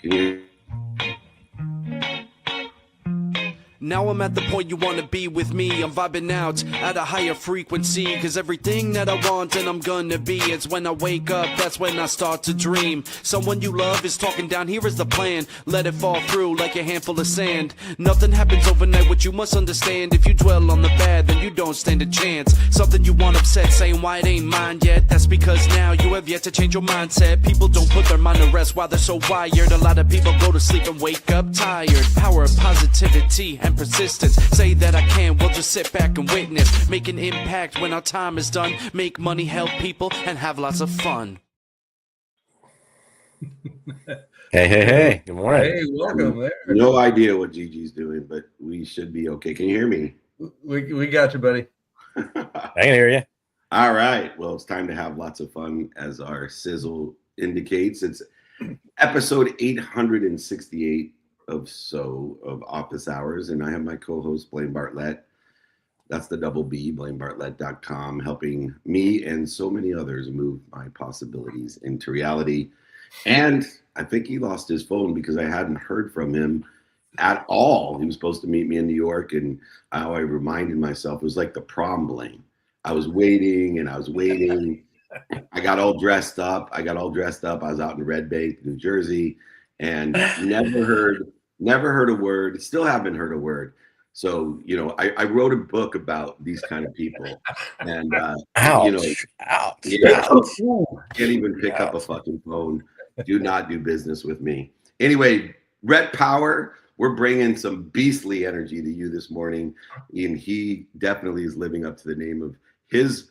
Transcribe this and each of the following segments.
Can you? Now I'm at the point you wanna be with me. I'm vibing out at a higher frequency. Cause everything that I want and I'm gonna be, it's when I wake up, that's when I start to dream. Someone you love is talking down, here is the plan. Let it fall through like a handful of sand. Nothing happens overnight, what you must understand. If you dwell on the bad, then you don't stand a chance. Something you want upset, saying why it ain't mine yet. That's because now you have yet to change your mindset. People don't put their mind to rest while they're so wired. A lot of people go to sleep and wake up tired. Power of positivity and persistence. Say that I can, we'll just sit back and witness. Make an impact when our time is done. Make money, help people, and have lots of fun. Hey, good morning. Hey, welcome there. No idea what Gigi's doing, but we should be okay. Can you hear me? We got you, buddy. I can hear you. All right. Well, it's time to have lots of fun, as our sizzle indicates. It's episode 868 of Office Hours, and I have my co-host Blaine Bartlett. That's the double B, BlaineBartlett.com, helping me and so many others move my possibilities into reality. And I think he lost his phone because I hadn't heard from him at all. He was supposed to meet me in New York, and how I reminded myself, it was like the prom, Blaine. I was waiting and I was waiting. I got all dressed up. I was out in Red Bank, New Jersey, and never heard a word. Still haven't heard a word. So, I wrote a book about these kind of people. And, ouch. Yeah, can't even pick up a fucking phone. Do not do business with me. Anyway, Rhett Power, we're bringing some beastly energy to you this morning. And he definitely is living up to the name of his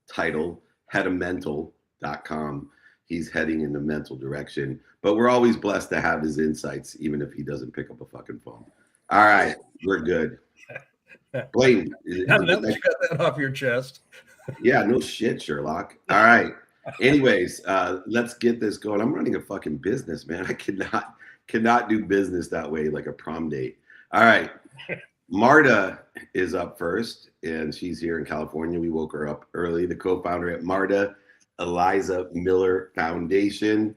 title, headofmental.com. He's heading in the mental direction. But we're always blessed to have his insights, even if he doesn't pick up a fucking phone. All right, we're good. Blaine. Now that you got that off your chest. Yeah, no shit, Sherlock. All right. Anyways, let's get this going. I'm running a fucking business, man. I cannot do business that way, like a prom date. All right. Marta is up first, and she's here in California. We woke her up early. The co-founder at Marta, Eliza Miller Foundation.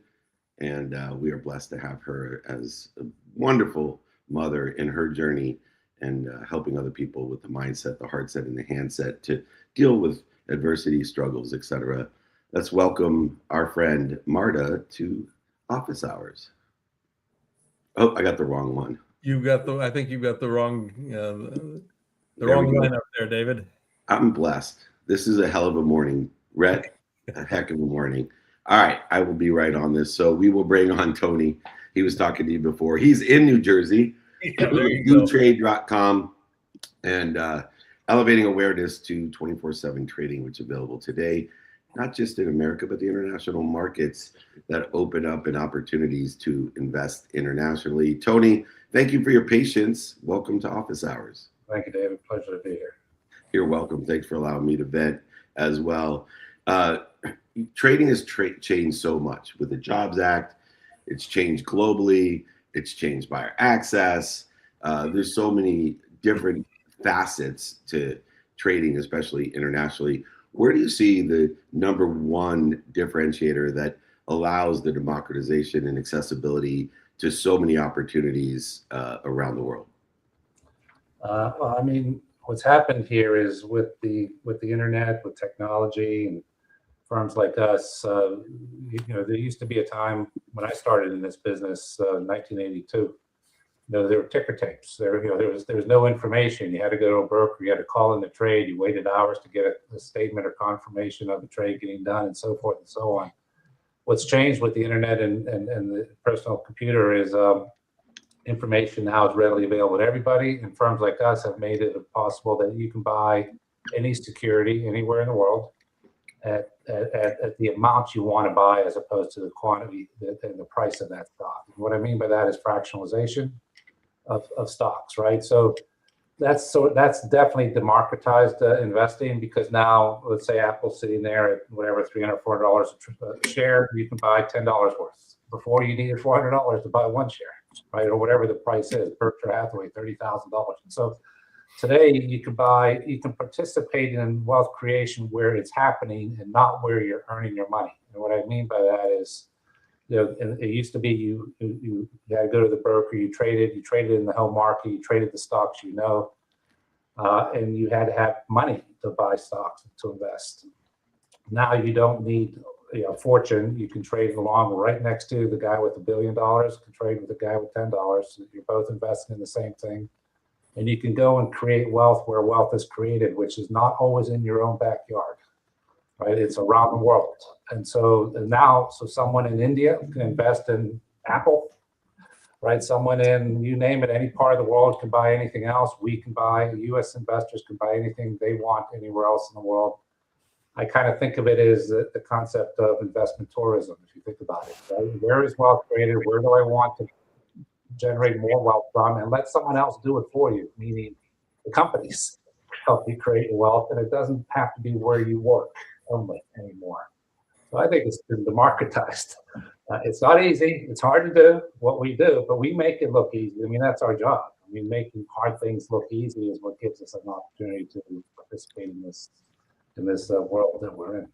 And we are blessed to have her as a wonderful mother in her journey and helping other people with the mindset, the heart set, and the handset to deal with adversity, struggles, etc. Let's welcome our friend Marta to Office Hours. Oh, I got the wrong one. I think you've got the wrong line up there, David. I'm blessed. This is a hell of a morning, Rhett. A heck of a morning. All right, I will be right on this. So we will bring on Tony. He was talking to you before. He's in New Jersey. Yeah, ViewTrade.com and elevating awareness to 24/7 trading, which is available today, not just in America, but the international markets that open up and opportunities to invest internationally. Tony, thank you for your patience. Welcome to Office Hours. Thank you, David. Pleasure to be here. You're welcome. Thanks for allowing me to vent as well. Trading has changed so much with the Jobs Act. It's changed globally. It's changed buyer access. There's so many different facets to trading, especially internationally. Where do you see the number one differentiator that allows the democratization and accessibility to so many opportunities around the world? Well, I mean, what's happened here is with the internet, with technology, and firms like us, there used to be a time when I started in this business, 1982. There were ticker tapes. There was no information. You had to go to a broker. You had to call in the trade. You waited hours to get a statement or confirmation of the trade getting done, and so forth and so on. What's changed with the internet and the personal computer is information now is readily available to everybody, and firms like us have made it possible that you can buy any security anywhere in the world at the amount you want to buy, as opposed to the quantity and the price of that stock. And what I mean by that is fractionalization of stocks, right? So that's definitely democratized investing, because now, let's say Apple's sitting there at whatever $300, $400 a share, you can buy $10 worth. Before, you needed $400 to buy one share, right, or whatever the price is. Berkshire Hathaway, $30,000. And so today, you can participate in wealth creation where it's happening and not where you're earning your money. And what I mean by that is, and it used to be you had to go to the broker, you traded in the home market, you traded the stocks, and you had to have money to buy stocks to invest. Now you don't need a fortune. You can trade along right next to the guy with $1 billion. You can trade with the guy with $10. You're both investing in the same thing, and you can go and create wealth where wealth is created, which is not always in your own backyard. Right, it's around the world, and so someone in India can invest in Apple, right? Someone in, you name it, any part of the world can buy anything else. We can buy, U.S. investors can buy anything they want anywhere else in the world. I kind of think of it as the concept of investment tourism, if you think about it. Right? Where is wealth created? Where do I want to generate more wealth from? And let someone else do it for you, meaning the companies help you create your wealth, and it doesn't have to be where you work only anymore. So I think it's been democratized. It's not easy. It's hard to do what we do, but we make it look easy. I mean, that's our job. I mean, making hard things look easy is what gives us an opportunity to participate in this world that we're in.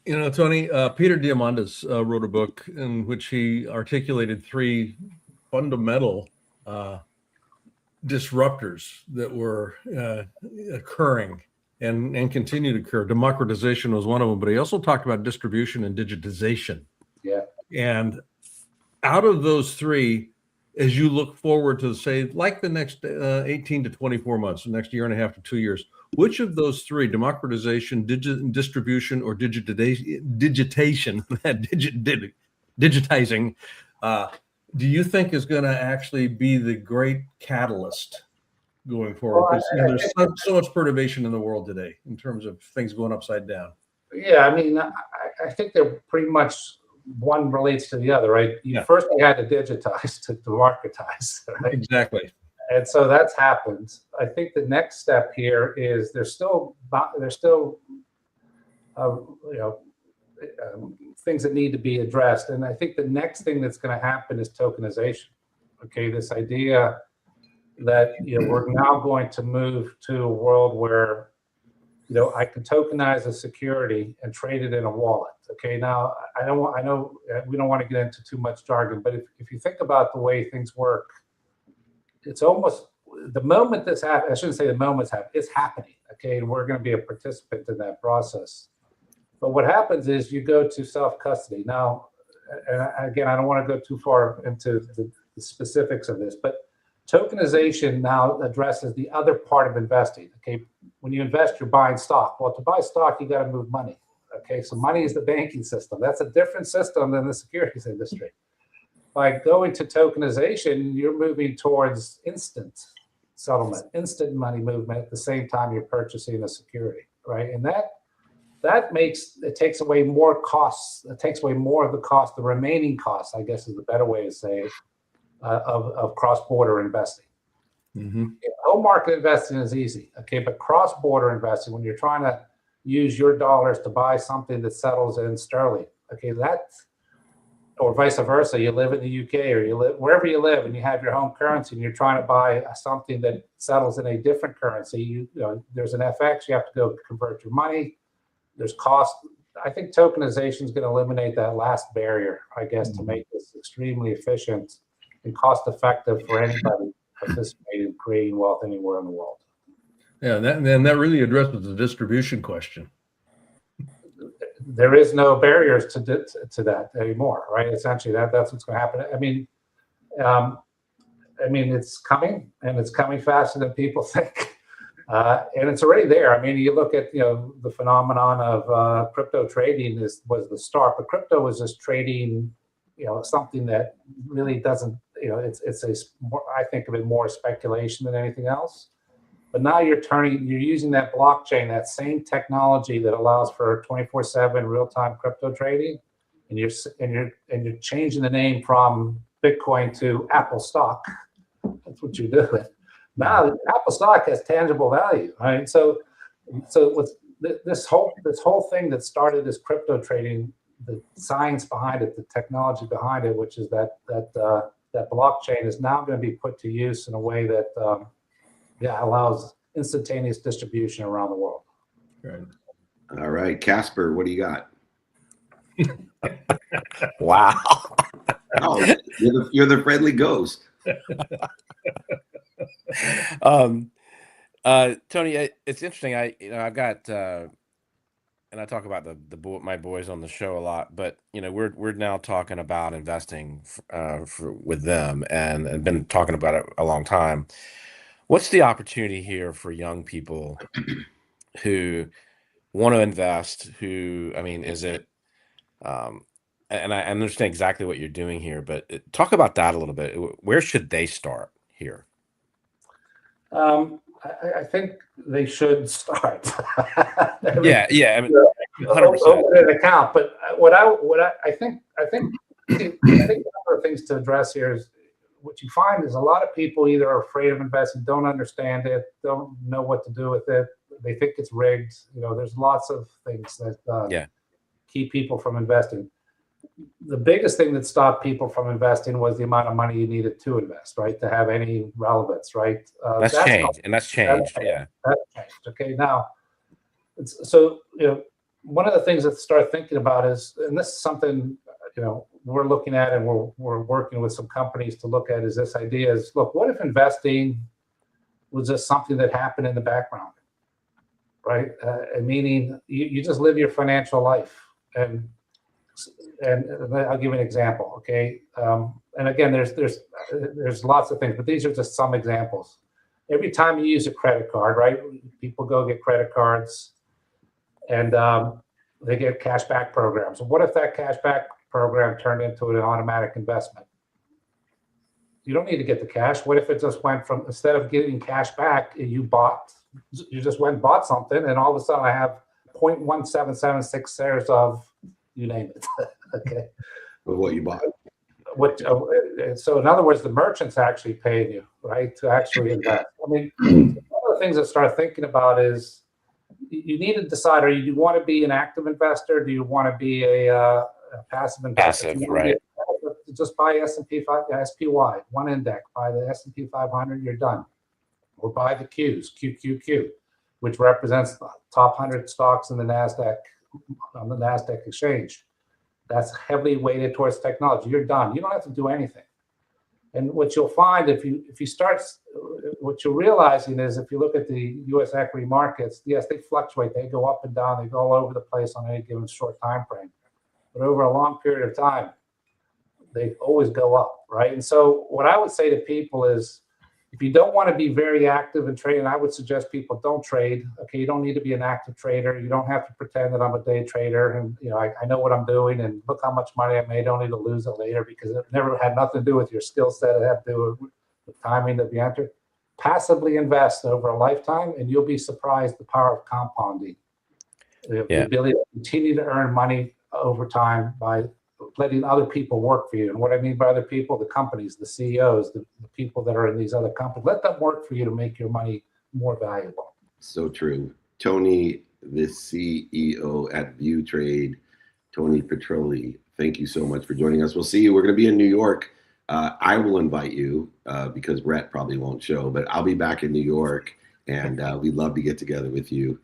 You know, Tony, Peter Diamandis wrote a book in which he articulated 3 fundamental disruptors that were occurring and continue to occur. Democratization was one of them, but he also talked about distribution and digitization. Yeah. And out of those 3, as you look forward to, say, like the next 18 to 24 months, the next year and a half to 2 years, which of those 3, democratization, distribution, or digitizing, do you think is going to actually be the great catalyst going forward? Because there's so much perturbation in the world today in terms of things going upside down. Yeah, I mean, I think they're pretty much, one relates to the other, right? First, you had to digitize to democratize, right? Exactly. And so that's happened. I think the next step here is there's still things that need to be addressed, and I think the next thing that's going to happen is tokenization. Okay, this idea that we're now going to move to a world where I can tokenize a security and trade it in a wallet. Okay, now I know we don't want to get into too much jargon, but if you think about the way things work, it's almost the moment this happens. I shouldn't say the moment's happening. It's happening. Okay, and we're going to be a participant in that process. But what happens is you go to self-custody. Now, and again, I don't want to go too far into the specifics of this, but tokenization now addresses the other part of investing. Okay, when you invest, you're buying stock. Well, to buy stock, you got to move money. Okay, so money is the banking system. That's a different system than the securities industry. By going to tokenization, you're moving towards instant settlement, instant money movement at the same time you're purchasing a security, right? And that makes it takes away more costs. It takes away more of the cost, the remaining costs, I guess is the better way to say it, of cross-border investing. Mm-hmm. Home market investing is easy, okay, but cross-border investing, when you're trying to use your dollars to buy something that settles in sterling, okay, or vice versa, you live in the UK or you live wherever you live and you have your home currency and you're trying to buy something that settles in a different currency, there's an FX, you have to go convert your money, there's cost. I think tokenization is going to eliminate that last barrier, I guess, to make this extremely efficient and cost effective for anybody participating in creating wealth anywhere in the world. Yeah, and that really addresses the distribution question. There is no barriers to that anymore, right? Essentially, that's what's going to happen. I mean, it's coming, and it's coming faster than people think, and it's already there. I mean, you look at the phenomenon of crypto trading was the start, but crypto was just trading, something that really doesn't, I think of it more speculation than anything else. But now you're using that blockchain, that same technology that allows for 24/7 real-time crypto trading, and you're changing the name from Bitcoin to Apple stock. That's what you're doing. Now Apple stock has tangible value, right? So with this whole thing that started as crypto trading, the science behind it, the technology behind it, which is that blockchain is now going to be put to use in a way that allows instantaneous distribution around the world. Right. All right, Casper, what do you got? Wow. Oh, you're the friendly ghost. Tony, it's interesting. I've got, and I talk about my boys on the show a lot, but we're now talking about investing with them, and been talking about it a long time. What's the opportunity here for young people who want to invest? Is it? And I understand exactly what you're doing here, but talk about that a little bit. Where should they start here? I think they should start. Yeah, 100%. Open an account, but I think a number of things to address here is what you find is a lot of people either are afraid of investing, don't understand it, don't know what to do with it. They think it's rigged. There's lots of things that keep people from investing. The biggest thing that stopped people from investing was the amount of money you needed to invest, right? To have any relevance, right? That's changed. That's changed. That's changed. Okay. Now, so one of the things that start thinking about is, and this is something, we're looking at, and we're working with some companies to look at, is this idea is, look, what if investing was just something that happened in the background, right? Meaning you just live your financial life. And I'll give you an example, okay? And again, there's lots of things, but these are just some examples. Every time you use a credit card, right? People go get credit cards, and they get cashback programs. What if that cashback program turned into an automatic investment? You don't need to get the cash. What if it just went from, instead of getting cash back, you just went and bought something, and all of a sudden I have 0.1776 shares of, you name it. Okay. Of what you bought. So in other words, the merchant's actually paying you, right, to actually invest. One of the things to start thinking about is you need to decide: do you want to be an active investor? Do you want to be a passive investor? Passive, right? Just buy SPY, one index. Buy the S&P 500. You're done. Or buy the QQQ, which represents the top 100 stocks in the Nasdaq, on the Nasdaq exchange. That's heavily weighted towards technology. You're done. You don't have to do anything. And what you'll find if you start, what you're realizing is, if you look at the U.S. equity markets, yes, they fluctuate. They go up and down. They go all over the place on any given short time frame. But over a long period of time, they always go up, right? And so what I would say to people is, if you don't want to be very active in trading, I would suggest people don't trade. Okay, you don't need to be an active trader. You don't have to pretend that I'm a day trader and I know what I'm doing and look how much money I made. Don't need to lose it later, because it never had nothing to do with your skill set. It had to do with the timing that you enter. Passively invest over a lifetime, and you'll be surprised the power of compounding. The ability to continue to earn money over time by letting other people work for you. And what I mean by other people, the companies, the CEOs, the people that are in these other companies, let them work for you to make your money more valuable. So true. Tony, the CEO at ViewTrade, Tony Petrilli, thank you so much for joining us. We'll see you. We're going to be in New York. I will invite you because Rhett probably won't show, but I'll be back in New York, and we'd love to get together with you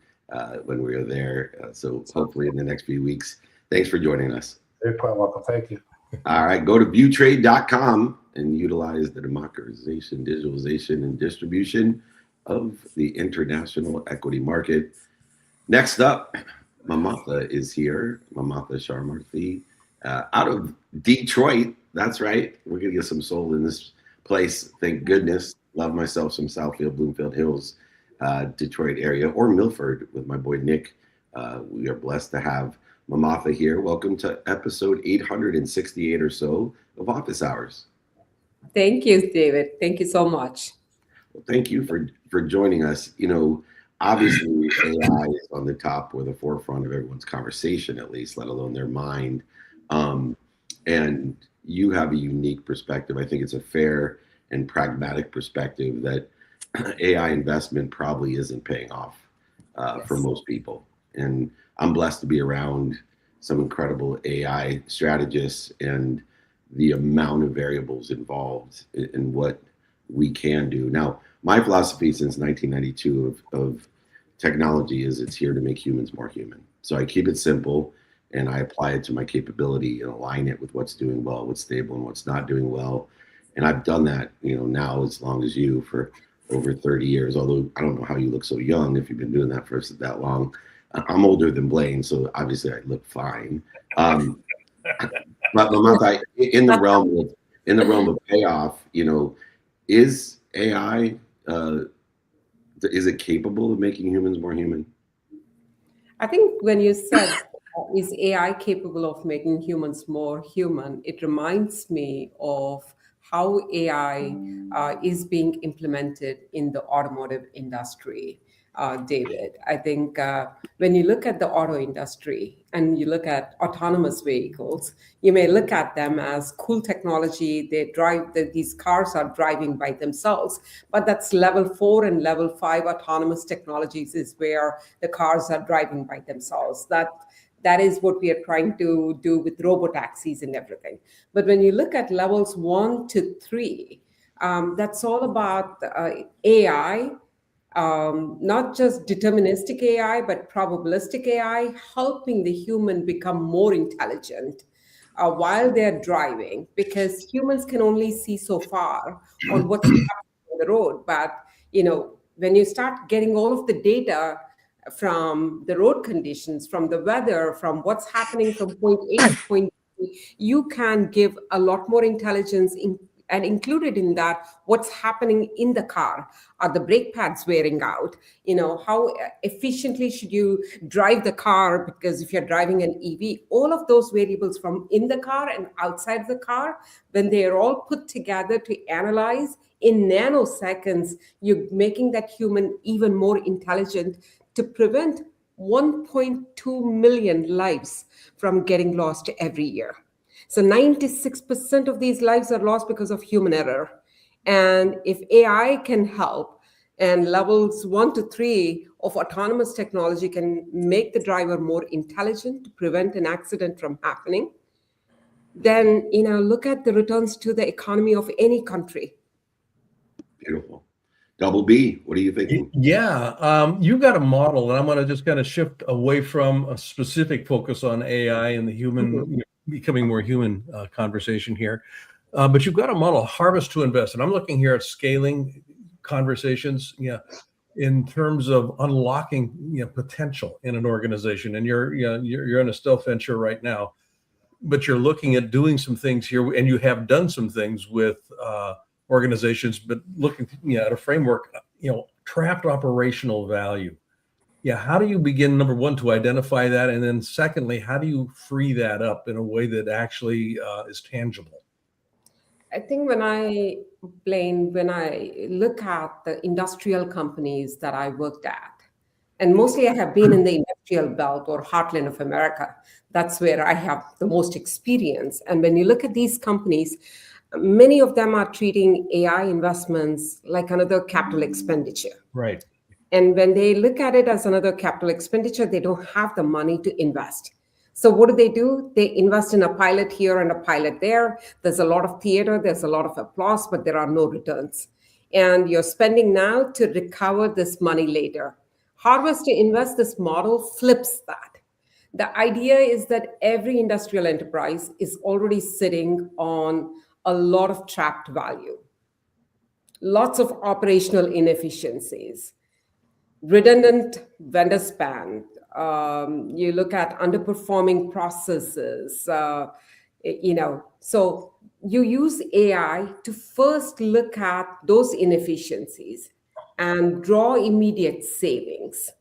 when we are there. So hopefully in the next few weeks. Thanks for joining us. You're quite welcome. Thank you. All right. Go to viewtrade.com and utilize the democratization, digitalization, and distribution of the international equity market. Next up, Mamatha is here. Mamatha Chamarthi out of Detroit. That's right. We're going to get some soul in this place. Thank goodness. Love myself some Southfield, Bloomfield Hills, Detroit area, or Milford with my boy Nick. We are blessed to have Mamatha here. Welcome to episode 868 or so of Office Hours. Thank you, David. Thank you so much. Well, thank you for joining us. Obviously AI is on the top or the forefront of everyone's conversation, at least, let alone their mind. And you have a unique perspective. I think it's a fair and pragmatic perspective that AI investment probably isn't paying off for most people. And I'm blessed to be around some incredible AI strategists and the amount of variables involved in what we can do. Now, my philosophy since 1992 of technology is it's here to make humans more human. So I keep it simple, and I apply it to my capability and align it with what's doing well, what's stable, and what's not doing well. And I've done that, now as long as you for over 30 years, although I don't know how you look so young if you've been doing that for that long. I'm older than Blaine, so obviously I look fine. But Mamatha, in the realm of payoff, is AI, is it capable of making humans more human? I think when you said, is AI capable of making humans more human, it reminds me of how AI is being implemented in the automotive industry, David. I think when you look at the auto industry and you look at autonomous vehicles, you may look at them as cool technology. These cars are driving by themselves, but that's level 4 and level 5 autonomous technologies is where the cars are driving by themselves. That is what we are trying to do with robotaxis and everything. But when you look at levels 1 to 3, that's all about AI, not just deterministic AI, but probabilistic AI, helping the human become more intelligent while they're driving, because humans can only see so far on what's happening on the road. But when you start getting all of the data from the road conditions, from the weather, from what's happening from point A to point B, you can give a lot more intelligence and included in that what's happening in the car. Are the brake pads wearing out? How efficiently should you drive the car? Because if you're driving an EV, all of those variables from in the car and outside the car, when they're all put together to analyze in nanoseconds, you're making that human even more intelligent to prevent 1.2 million lives from getting lost every year. So 96% of these lives are lost because of human error. And if AI can help, and levels 1 to 3 of autonomous technology can make the driver more intelligent to prevent an accident from happening, then look at the returns to the economy of any country. Beautiful. Double B, what are you thinking? Yeah, you got a model, and I'm going to just kind of shift away from a specific focus on AI and the human becoming more human conversation here. But you've got a model, harvest to invest, and I'm looking here at scaling conversations, in terms of unlocking potential in an organization. And you're in a stealth venture right now, but you're looking at doing some things here, and you have done some things with organizations, but looking at a framework, trapped operational value. How do you begin, number one, to identify that? And then secondly, how do you free that up in a way that actually is tangible? I think when I look at the industrial companies that I worked at, and mostly I have been in the industrial belt or heartland of America, that's where I have the most experience. And when you look at these companies, many of them are treating AI investments like another capital expenditure. Right. And when they look at it as another capital expenditure, they don't have the money to invest. So what do? They invest in a pilot here and a pilot there. There's a lot of theater, there's a lot of applause, but there are no returns. And you're spending now to recover this money later. Harvest to invest, this model flips that. The idea is that every industrial enterprise is already sitting on a lot of trapped value, lots of operational inefficiencies, redundant vendor spend. You look at underperforming processes, so you use AI to first look at those inefficiencies and draw immediate savings.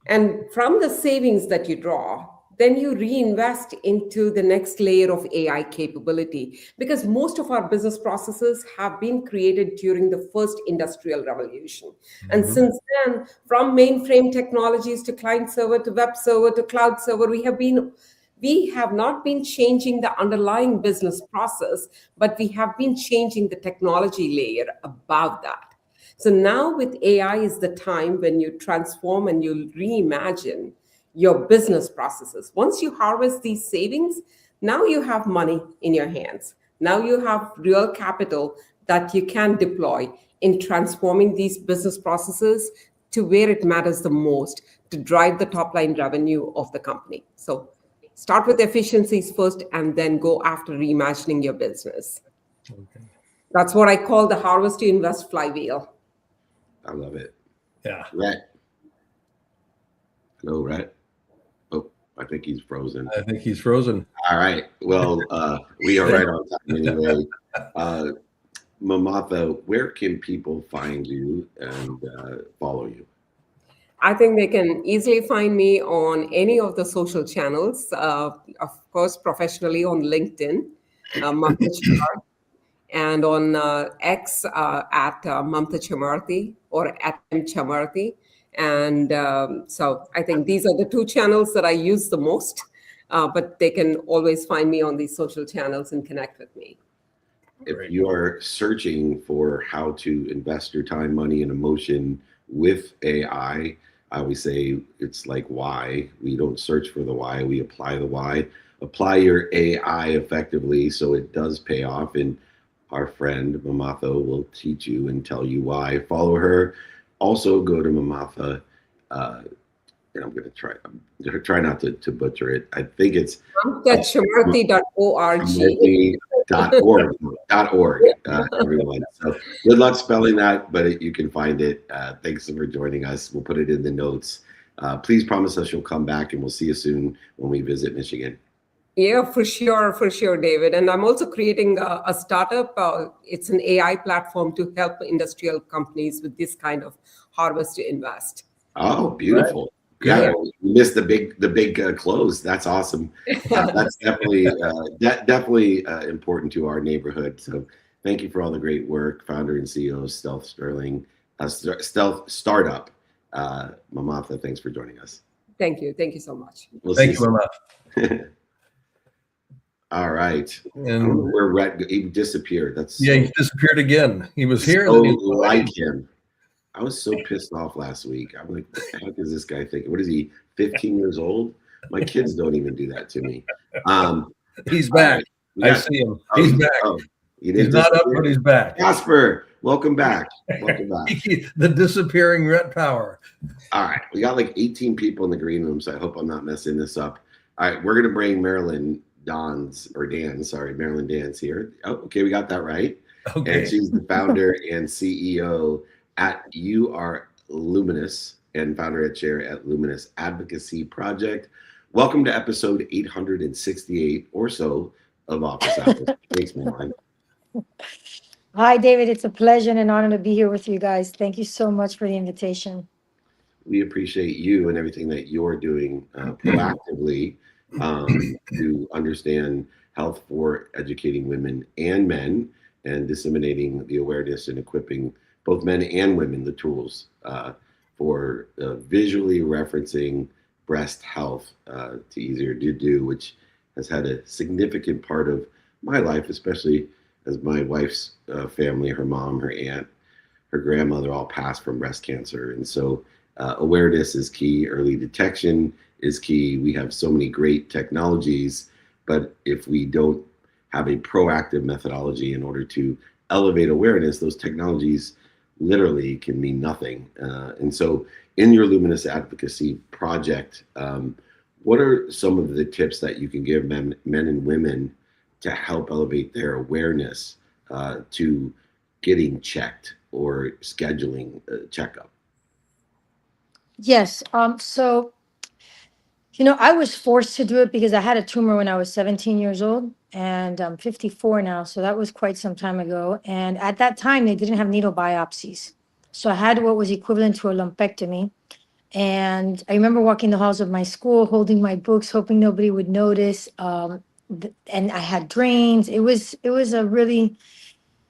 And from the savings that you draw, then you reinvest into the next layer of AI capability, because most of our business processes have been created during the first industrial revolution. And since then, from mainframe technologies to client server to web server to cloud server, we have not been changing the underlying business process, but we have been changing the technology layer above that. So now with AI is the time when you transform and you reimagine your business processes. Once you harvest these savings, now you have money in your hands. Now you have real capital that you can deploy in transforming these business processes to where it matters the most to drive the top line revenue of the company. So Start with efficiencies first and then go after reimagining your business. Okay. That's what I call the harvest to invest flywheel. I love it. Yeah. Rhett. Hello, Rhett. Oh, I think he's frozen. I think he's frozen. All right. Well, we are right on time anyway. Mamatha, where can people find you and follow you? I think they can easily find me on any of the social channels. Of course, professionally on LinkedIn, Mamatha Chamarthi, and on X at Mamatha Chamarthi or at M Chamarthi. And so I think these are the two channels that I use the most, but they can always find me on these social channels and connect with me. If you are searching for how to invest your time, money, and emotion with AI, I always say it's like why. We don't search for the why, we apply the why. Apply your AI effectively so it does pay off. And our friend Mamatha will teach you and tell you why. Follow her. Also go to Mamatha. And I'm going to try not to butcher it. I think it's Chamarthi.org. Chamarthi.org, everyone. So good luck spelling that, but you can find it. Thanks for joining us. We'll put it in the notes. Please promise us you'll come back, and we'll see you soon when we visit Michigan. Yeah, for sure, David. And I'm also creating a startup. It's an AI platform to help industrial companies with this kind of harvest to invest. Oh, beautiful. Right. Yeah, we missed the big close. That's awesome. That's definitely important to our neighborhood. So thank you for all the great work, founder and CEO of Stealth Sterling, Stealth Startup. Mamatha, thanks for joining us. Thank you so much. Thank you, Mamatha. All right. And where Rhett, he disappeared. He disappeared again. He was here. So like him. I was so pissed off last week. I'm like, what the heck is this guy thinking? What is he, 15 years old? My kids don't even do that to me. He's back. Right. I see him. He's back. He's not up, but he's back. Casper, welcome back. Welcome back. The disappearing Rhett Power. All right. We got like 18 people in the green room, so I hope I'm not messing this up. All right. We're going to bring Marilyn Dans here. Oh, okay. We got that right. Okay. And she's the founder and CEO at You Are Luminous and founder and chair at Luminous Advocacy Project. Welcome to episode 868 or so of Office Hours. Thanks, Marilyn. Hi, David. It's a pleasure and an honor to be here with you guys. Thank you so much for the invitation. We appreciate you and everything that you're doing proactively to understand health for educating women and men and disseminating the awareness and equipping both men and women the tools for visually referencing breast health to easier to do, which has had a significant part of my life, especially as my wife's family, her mom, her aunt, her grandmother all passed from breast cancer. And so awareness is key. Early detection is key. We have so many great technologies, but if we don't have a proactive methodology in order to elevate awareness, those technologies literally can mean nothing. And so in your Luminous Advocacy Project, what are some of the tips that you can give men and women to help elevate their awareness to getting checked or scheduling a checkup? Yes. So, I was forced to do it because I had a tumor when I was 17 years old, and I'm 54 now. So that was quite some time ago. And at that time, they didn't have needle biopsies. So I had what was equivalent to a lumpectomy. And I remember walking the halls of my school, holding my books, hoping nobody would notice. And I had drains. It was a really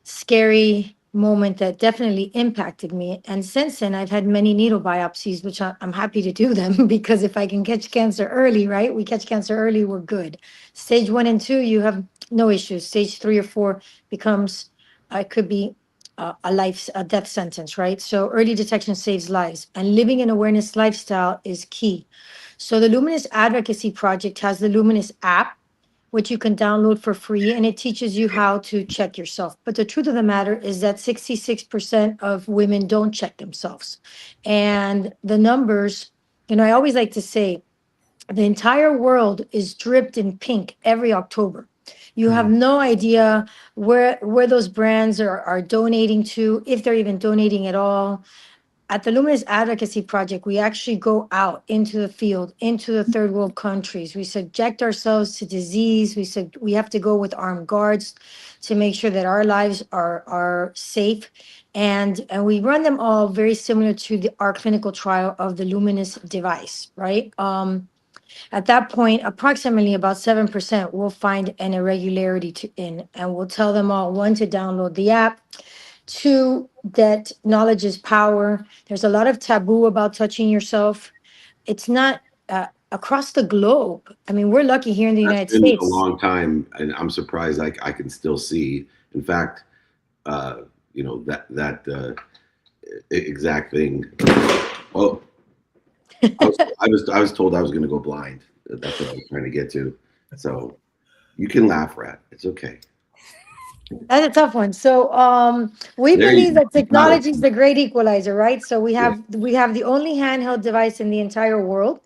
scary moment that definitely impacted me. And since then, I've had many needle biopsies, which I'm happy to do them because if I can catch cancer early, right? We catch cancer early, we're good. Stage 1 and 2, you have no issues. Stage 3 or 4 becomes, it could be a death sentence, right? So early detection saves lives, and living an awareness lifestyle is key. So the Luminous Advocacy Project has the Luminous app, which you can download for free, and it teaches you how to check yourself. But the truth of the matter is that 66% of women don't check themselves. And the numbers, I always like to say, The entire world is dripped in pink every October. You have no idea where those brands are donating to, if they're even donating at all. At the Luminous Advocacy Project, we actually go out into the field, into the third world countries. We subject ourselves to disease. We have to go with armed guards to make sure that our lives are safe. And we run them all very similar to our clinical trial of the Luminous device, right? At that point, approximately about 7% will find an irregularity and we'll tell them all, one, to download the app, two, that knowledge is power. There's a lot of taboo about touching yourself. It's not across the globe. I mean, we're lucky here in the United Been a States. long time, and I'm surprised I can still see. In fact, that exact thing. Well, I was told I was going to go blind. That's what I was trying to get to. So you can laugh, Rhett. It's okay. That's a tough one. So we There believe you that go. technology is the great equalizer, right? So we have the only handheld device in the entire world.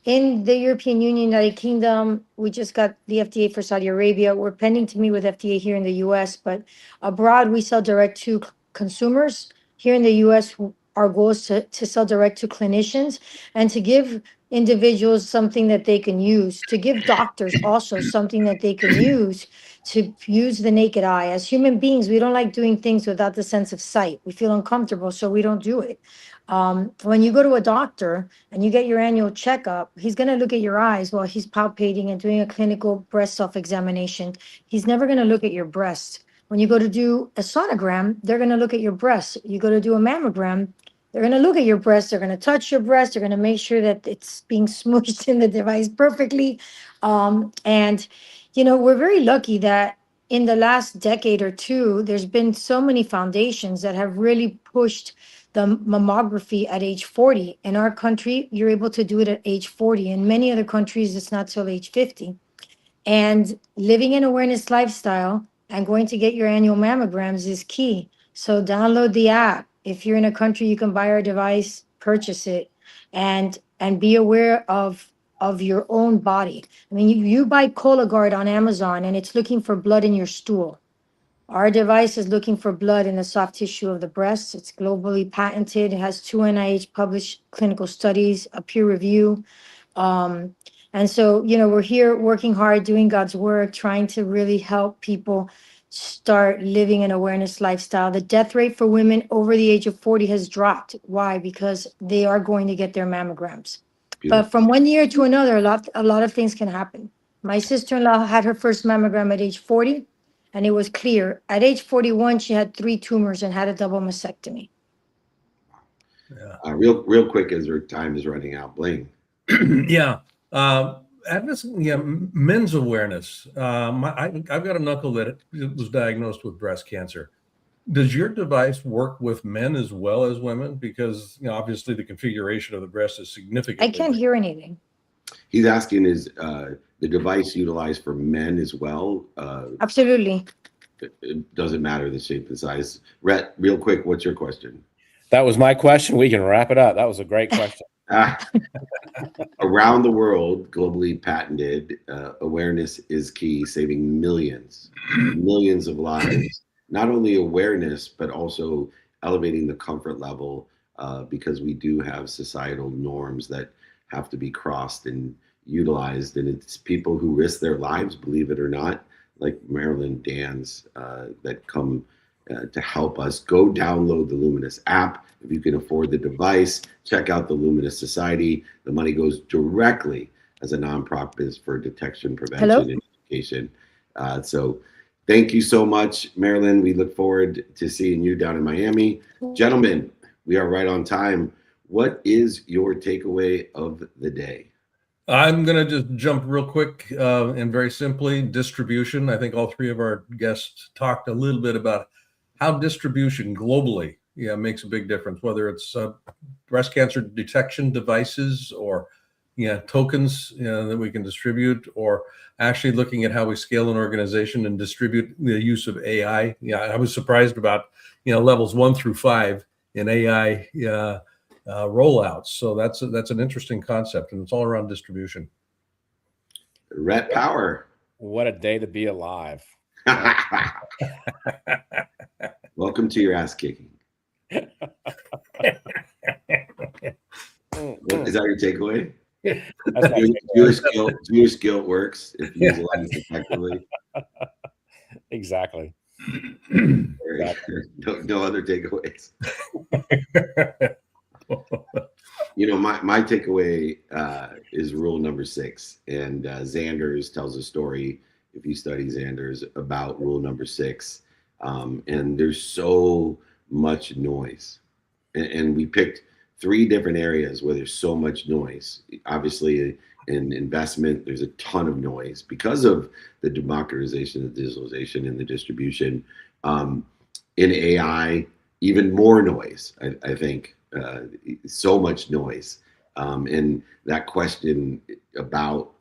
In the European Union, United Kingdom, we just got the FDA for Saudi Arabia. We're pending to meet with FDA here in the US, but abroad we sell direct to consumers. Here in the US, our goal is to sell direct to clinicians and to give individuals something that they can use, to give doctors also something that they can use to use the naked eye. As human beings, we don't like doing things without the sense of sight. We feel uncomfortable, so we don't do it. When you go to a doctor and you get your annual checkup, he's going to look at your eyes while he's palpating and doing a clinical breast self-examination. He's never going to look at your breast. When you go to do a sonogram, they're going to look at your breast. You go to do a mammogram, they're going to look at your breast. They're going to touch your breast. They're going to make sure that it's being smooshed in the device perfectly. And, we're very lucky that in the last decade or two, there's been so many foundations that have really pushed the mammography at age 40. In our country, you're able to do it at age 40. In many other countries, it's not till age 50. And living an awareness lifestyle and going to get your annual mammograms is key. So download the app. If you're in a country, you can buy our device, purchase it, and be aware of your own body. I mean, you buy Cologuard on Amazon and it's looking for blood in your stool. Our device is looking for blood in the soft tissue of the breast. It's globally patented. It has 2 NIH published clinical studies, a peer review. And so, we're here working hard, doing God's work, trying to really help people start living an awareness lifestyle. The death rate for women over the age of 40 has dropped. Why? Because they are going to get their mammograms. Beautiful. But from one year to another, a lot of things can happen. My sister-in-law had her first mammogram at age 40, and it was clear. At age 41, she had 3 tumors and had a double mastectomy. Yeah. Real quick, as our time is running out, Blaine. Yeah. Men's awareness. I've got an uncle that was diagnosed with breast cancer. Does your device work with men as well as women? Because obviously the configuration of the breast is significant. I can't hear anything. He's asking, is the device utilized for men as well? Absolutely. It doesn't matter the shape and size. Rhett, real quick, what's your question? That was my question. We can wrap it up. That was a great question. Around the world, globally patented, awareness is key, saving millions of lives. Not only awareness, but also elevating the comfort level, because we do have societal norms that have to be crossed and utilized. And it's people who risk their lives, believe it or not, like Marilyn Dan's, that come to help us. Go download the Luminous app. If you can afford the device, check out the Luminous Society. The money goes directly as a nonprofit for detection, prevention, and education. So thank you so much, Marilyn. We look forward to seeing you down in Miami. Gentlemen, we are right on time. What is your takeaway of the day? I'm going to just jump real quick and very simply, distribution. I think all 3 of our guests talked a little bit about how distribution globally makes a big difference, whether it's breast cancer detection devices or tokens that we can distribute, or actually looking at how we scale an organization and distribute the use of AI. I was surprised about levels 1 through 5 in AI rollouts. So that's an interesting concept, and it's all around distribution. Rhett Power. What a day to be alive. Welcome to your ass kicking. Is that your takeaway? Jewish guilt works if you use the lens effectively. Exactly. No other takeaways. My takeaway is rule number 6, and Xander's tells a story, if you study Xander's, about rule number 6, and there's so much noise, and we picked 3 different areas where there's so much noise. Obviously, in investment, there's a ton of noise because of the democratization, the digitalization, and the distribution. In AI, even more noise, I think. So much noise, and that question about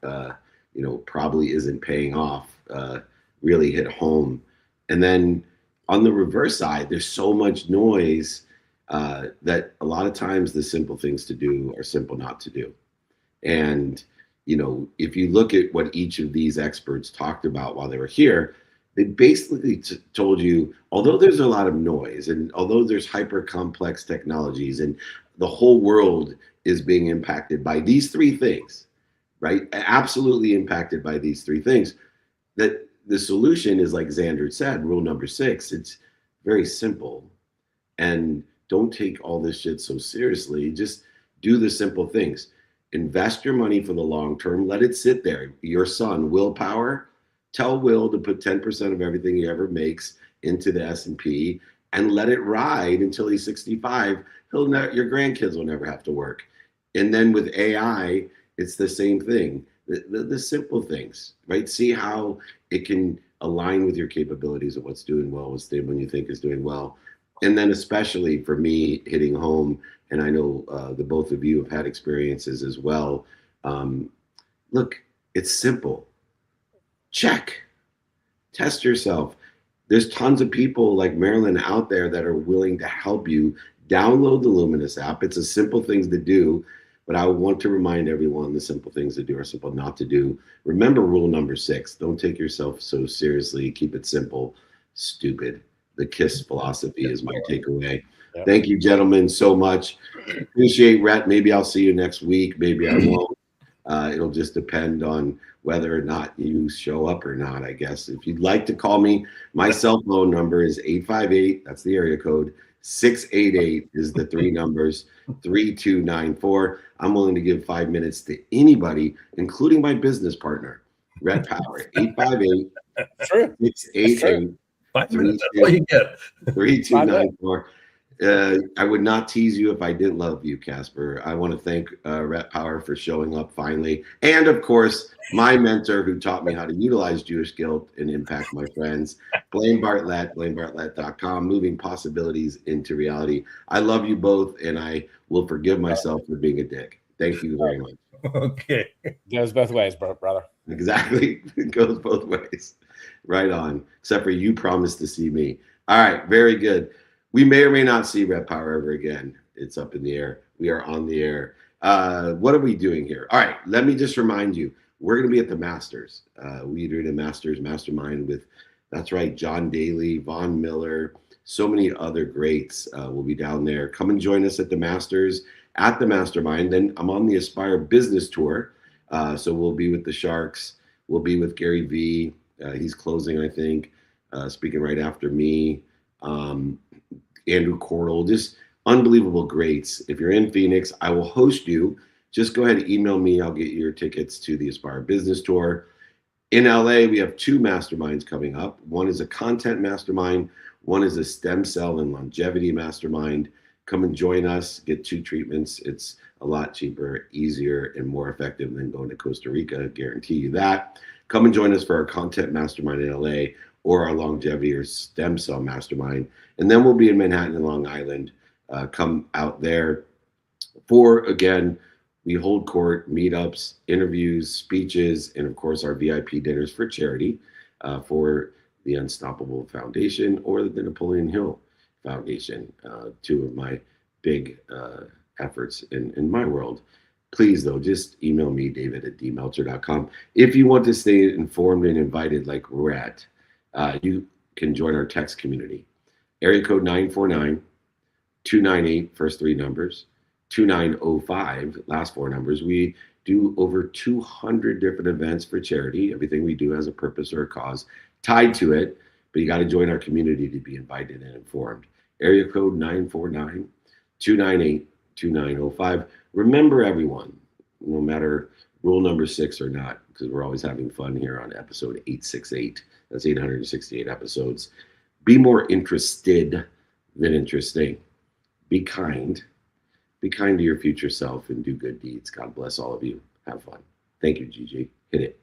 probably isn't paying off really hit home. And then on the reverse side, there's so much noise that a lot of times the simple things to do are simple not to do. And if you look at what each of these experts talked about while they were here, they basically told you, although there's a lot of noise, and although there's hyper complex technologies, and the whole world is being impacted by these 3 things, right? Absolutely impacted by these 3 things, that the solution is, like Xander said, rule number 6. It's very simple. And don't take all this shit so seriously. Just do the simple things. Invest your money for the long term. Let it sit there. Your son, Willpower, tell Will to put 10% of everything he ever makes into the S&P and let it ride until he's 65. Your grandkids will never have to work. And then with AI, it's the same thing. The simple things, right? See how it can align with your capabilities of what's doing well, what's when you think is doing well. And then especially for me, hitting home, and I know the both of you have had experiences as well. Look, it's simple. Check. Test yourself. There's tons of people like Marilyn out there that are willing to help you. Download the Luminous app. It's a simple things to do, but I want to remind everyone the simple things to do are simple not to do. Remember rule number 6. Don't take yourself so seriously. Keep it simple. Stupid. The KISS philosophy is my takeaway. Yep. Thank you, gentlemen, so much. Appreciate Rhett. Maybe I'll see you next week. Maybe I won't. It'll just depend on whether or not you show up or not, I guess. If you'd like to call me, my cell phone number is 858. That's the area code. 688 is the 3 numbers, 3294. I'm willing to give 5 minutes to anybody, including my business partner, Rhett Power. 858 688 3294. I would not tease you if I didn't love you, Casper. I want to thank Rhett Power for showing up finally. And of course, my mentor who taught me how to utilize Jewish guilt and impact my friends, Blaine Bartlett, BlaineBartlett.com, moving possibilities into reality. I love you both, and I will forgive myself for being a dick. Thank you very much. Okay. Goes both ways, brother. Exactly. It goes both ways. Right on. Except for you promised to see me. All right. Very good. We may or may not see Rhett Power ever again. It's up in the air. We are on the air. What are we doing here? All right. Let me just remind you, we're going to be at the Masters. We do the Masters Mastermind with, that's right, John Daly, Von Miller, so many other greats will be down there. Come and join us at the Masters, at the Mastermind. Then I'm on the Aspire Business Tour. So we'll be with the Sharks. We'll be with Gary Vee. He's closing, I think, speaking right after me. Andrew Cordell, just unbelievable greats. If you're in Phoenix, I will host you. Just go ahead and email me. I'll get you your tickets to the Aspire Business Tour. In LA, we have 2 masterminds coming up. One is a content mastermind. One is a stem cell and longevity mastermind. Come and join us. Get 2 treatments. It's a lot cheaper, easier, and more effective than going to Costa Rica. I guarantee you that. Come and join us for our content mastermind in LA or our longevity or stem cell mastermind. And then we'll be in Manhattan and Long Island. Come out there for, again, we hold court, meetups, interviews, speeches, and of course our VIP dinners for charity for the Unstoppable Foundation or the Napoleon Hill Foundation, 2 of my big efforts in my world. Please, though, just email me, david@dmeltzer.com. If you want to stay informed and invited like Rhett, you can join our text community. Area code 949-298, first three numbers, 2905, last four numbers. We do over 200 different events for charity. Everything we do has a purpose or a cause tied to it, but you got to join our community to be invited and informed. Area code 949-298-2905. Remember, everyone, no matter rule number 6 or not, because we're always having fun here on episode 868. That's 868 episodes. Be more interested than interesting. Be kind. Be kind to your future self and do good deeds. God bless all of you. Have fun. Thank you, Gigi. Hit it.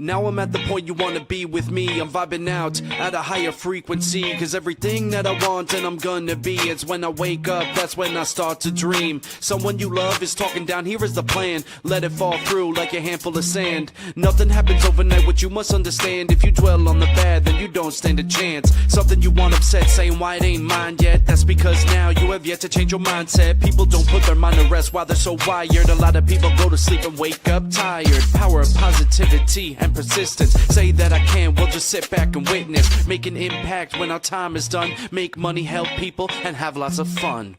Now I'm at the point you wanna be with me. I'm vibing out at a higher frequency, cause everything that I want and I'm gonna be, it's when I wake up, that's when I start to dream. Someone you love is talking down, here is the plan. Let it fall through like a handful of sand. Nothing happens overnight, what you must understand. If you dwell on the bad, then you don't stand a chance. Something you want upset, saying why it ain't mine yet. That's because now you have yet to change your mindset. People don't put their mind to rest while they're so wired. A lot of people go to sleep and wake up tired. Power of positivity and persistence. Say that I can, we'll just sit back and witness. Make an impact when our time is done. Make money, help people, and have lots of fun.